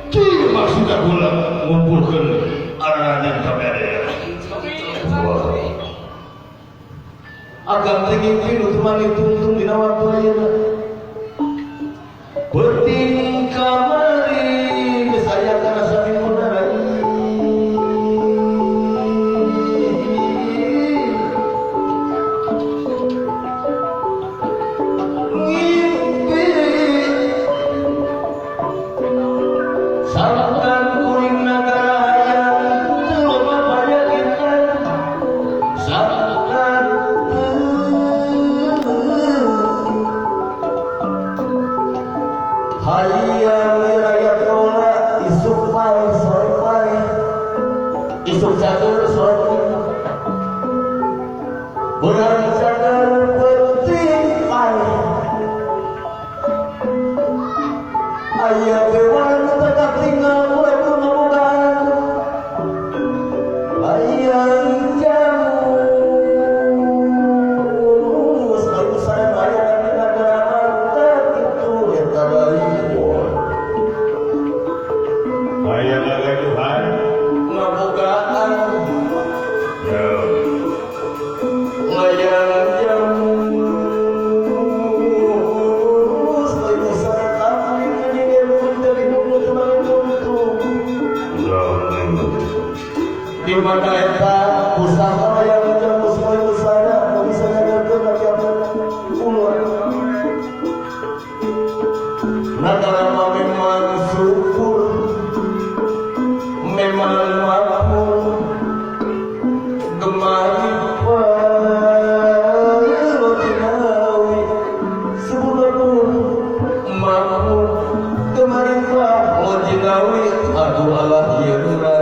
Cih maksudnya gula ngumpulkan anak-anak kamera. Agak tinggi teman itu untung di waktu aja. Penting kamari saya karena saking modal. Ngimpi salahkan kuring negara yang terlupa pada kita. Salahkan hayang rakyat rola isuk pai sore pai isuk cager sore beurang cager penting pai aya bewan tegak tinggal mulai pengamukan hayang jamu selalu saya bayar di negara mantan itu yang tabari Hayang agak Tuhan. ngabogaan Ya. layang jamu selalu saya tahu ini dia dari dulu teman itu Udah. di mana eta usaha layang jamu selalu saya nggak bisa nyadarkan lagi apa ulur negara memang syukur memang mampu gemari walodinawi sebelum mampu gemari walodinawi aduh Allah ya